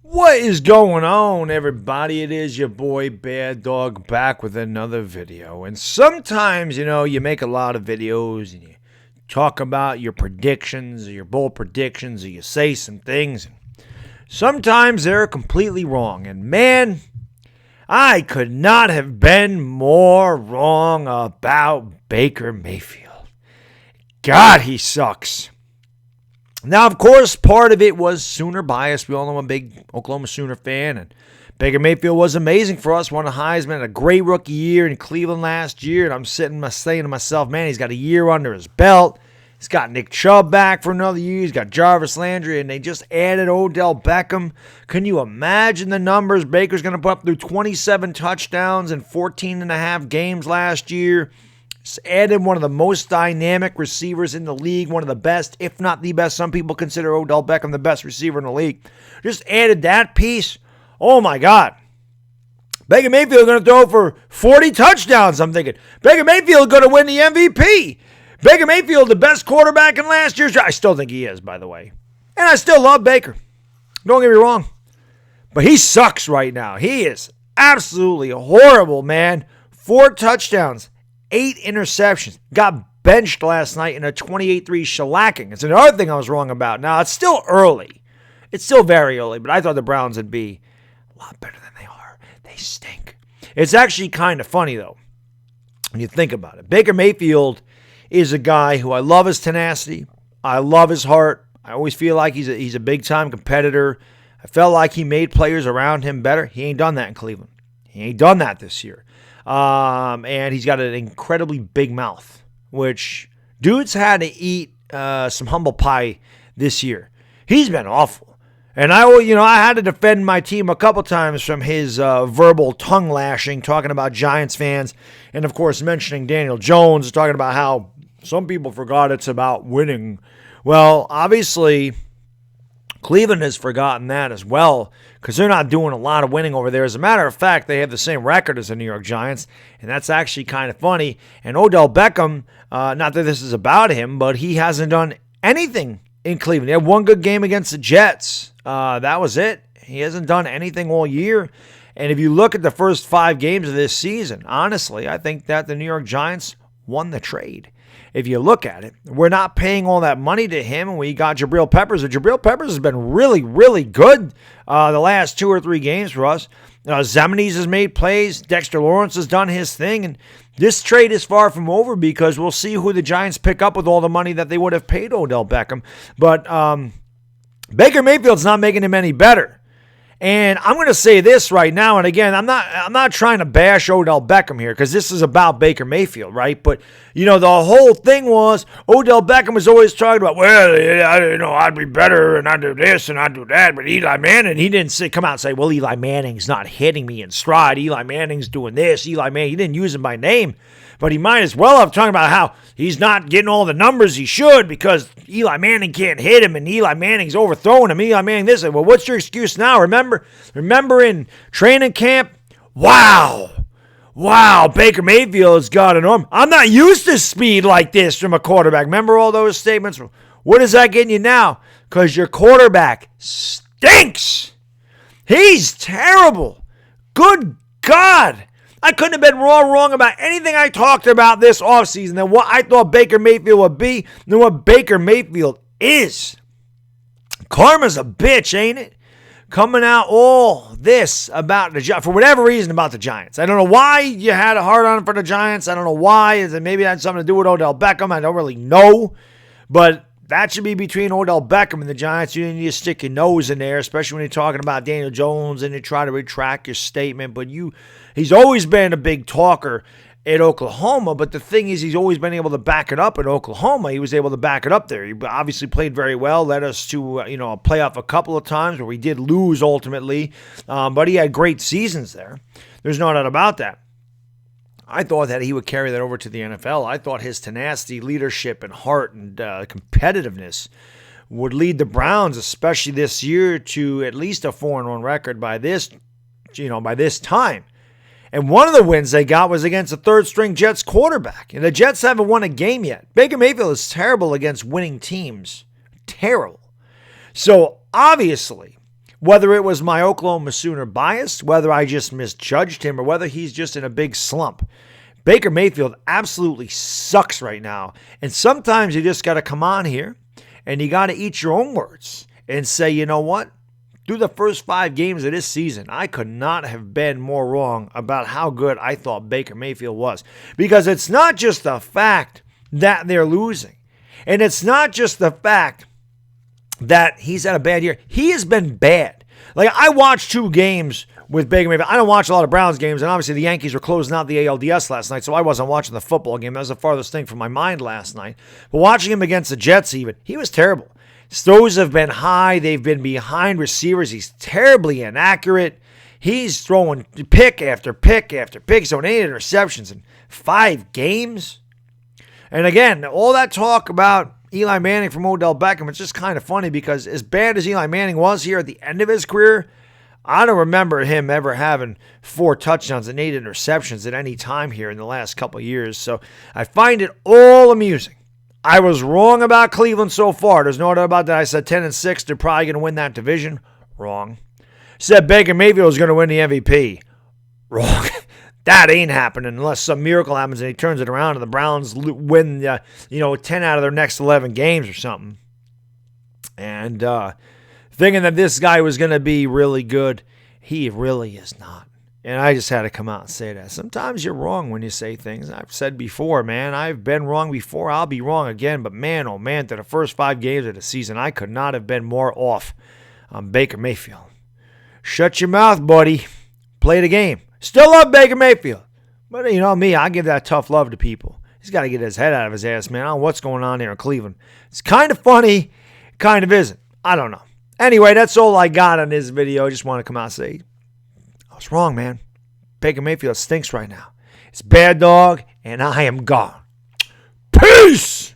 What is going on, everybody? It is your boy Baddog back with another video. And sometimes, you make a lot of videos and you talk about your predictions or your bold predictions, or you say some things. And sometimes they're completely wrong. And man, I could not have been more wrong about Baker Mayfield. God, he sucks. Now, of course, part of it was Sooner bias. We all know I'm a big Oklahoma Sooner fan, and Baker Mayfield was amazing for us. Won a Heisman, a great rookie year in Cleveland last year, and I'm saying to myself, man, he's got a year under his belt. He's got Nick Chubb back for another year. He's got Jarvis Landry, and they just added Odell Beckham. Can you imagine the numbers Baker's going to put up through 27 touchdowns in 14 and a half games last year? Added one of the most dynamic receivers in the league, one of the best, if not the best. Some people consider Odell Beckham the best receiver in the league. Just added that piece. Oh, my God. Baker Mayfield going to throw for 40 touchdowns, I'm thinking. Baker Mayfield going to win the MVP. Baker Mayfield, the best quarterback in last year's draft. I still think he is, by the way. And I still love Baker. Don't get me wrong. But he sucks right now. He is absolutely horrible, man. 4 touchdowns. 8 interceptions. Got benched last night in a 28-3 shellacking. It's another thing I was wrong about. Now, it's still early. It's still very early, but I thought the Browns would be a lot better than they are. They stink. It's actually kind of funny, though, when you think about it. Baker Mayfield is a guy who I love his tenacity. I love his heart. I always feel like he's a big-time competitor. I felt like he made players around him better. He ain't done that in Cleveland. He ain't done that this year. And he's got an incredibly big mouth, which dude's had to eat some humble pie this year. He's been awful. And I had to defend my team a couple times from his verbal tongue lashing, talking about Giants fans, and of course mentioning Daniel Jones, talking about how some people forgot it's about winning. Well, obviously, Cleveland has forgotten that as well, because they're not doing a lot of winning over there. As a matter of fact, they have the same record as the New York Giants, and that's actually kind of funny. And Odell Beckham, not that this is about him, but he hasn't done anything in Cleveland. He had one good game against the Jets. That was it. He hasn't done anything all year. And if you look at the first 5 games of this season, honestly, I think that the New York Giants won the trade. If you look at it, we're not paying all that money to him, and we got Jabril Peppers. And Jabril Peppers has been really, really good the last 2 or 3 games for us. Zemenies has made plays. Dexter Lawrence has done his thing. And this trade is far from over, because we'll see who the Giants pick up with all the money that they would have paid Odell Beckham. But Baker Mayfield's not making him any better. And I'm going to say this right now, and again, I'm not trying to bash Odell Beckham here, because this is about Baker Mayfield, right? But, the whole thing was Odell Beckham was always talking about, well, I'd be better, and I'd do this, and I'd do that, but Eli Manning, he didn't come out and say, well, Eli Manning's not hitting me in stride, Eli Manning's doing this, Eli Manning, he didn't use him by name. But he might as well have talking about how he's not getting all the numbers he should because Eli Manning can't hit him and Eli Manning's overthrowing him. Eli Manning this. Well, what's your excuse now? Remember in training camp? Wow, Baker Mayfield's got an arm. I'm not used to speed like this from a quarterback. Remember all those statements? What is that getting you now? Because your quarterback stinks. He's terrible. Good God. I couldn't have been wrong about anything I talked about this offseason than what I thought Baker Mayfield would be than what Baker Mayfield is. Karma's a bitch, ain't it? Coming out all this about the Giants, for whatever reason about the Giants. I don't know why you had a hard on for the Giants. I don't know why. Is it maybe it had something to do with Odell Beckham? I don't really know. But that should be between Odell Beckham and the Giants. You need to stick your nose in there, especially when you're talking about Daniel Jones and you try to retract your statement. But he's always been a big talker at Oklahoma, but the thing is he's always been able to back it up at Oklahoma. He was able to back it up there. He obviously played very well, led us to a playoff a couple of times where we did lose ultimately, but he had great seasons there. There's no doubt about that. I thought that he would carry that over to the NFL. I thought his tenacity, leadership, and heart and competitiveness would lead the Browns, especially this year, to at least a 4-1 record by this time. And one of the wins they got was against a third-string Jets quarterback. And the Jets haven't won a game yet. Baker Mayfield is terrible against winning teams. Terrible. So, obviously, whether it was my Oklahoma Sooner bias, whether I just misjudged him, or whether he's just in a big slump, Baker Mayfield absolutely sucks right now. And sometimes you just got to come on here and you got to eat your own words and say, you know what? Through the first 5 games of this season, I could not have been more wrong about how good I thought Baker Mayfield was. Because it's not just the fact that they're losing. And it's not just the fact that he's had a bad year. He has been bad. Like, I watched 2 games with Baker Mayfield. I don't watch a lot of Browns games, and obviously the Yankees were closing out the ALDS last night, so I wasn't watching the football game. That was the farthest thing from my mind last night. But watching him against the Jets even, he was terrible. His throws have been high. They've been behind receivers. He's terribly inaccurate. He's throwing pick after pick after pick. He's throwing 8 interceptions in 5 games. And again, all that talk about Eli Manning from Odell Beckham, it's just kind of funny because as bad as Eli Manning was here at the end of his career, I don't remember him ever having 4 touchdowns and 8 interceptions at any time here in the last couple of years. So I find it all amusing. I was wrong about Cleveland so far. There's no doubt about that. I said 10-6. They're probably going to win that division. Wrong. Said Baker Mayfield was going to win the MVP. Wrong. That ain't happening unless some miracle happens and he turns it around and the Browns win 10 out of their next 11 games or something. And thinking that this guy was going to be really good, he really is not. And I just had to come out and say that. Sometimes you're wrong when you say things. I've said before, man, I've been wrong before. I'll be wrong again. But man, oh man, through the first 5 games of the season, I could not have been more off on Baker Mayfield. Shut your mouth, buddy. Play the game. Still love Baker Mayfield. But you know me, I give that tough love to people. He's got to get his head out of his ass, man. I don't know what's going on there in Cleveland. It's kind of funny, kind of isn't. I don't know. Anyway, that's all I got on this video. I just want to come out and say, I was wrong, man. Baker Mayfield stinks right now. It's Baddog, and I am gone. Peace!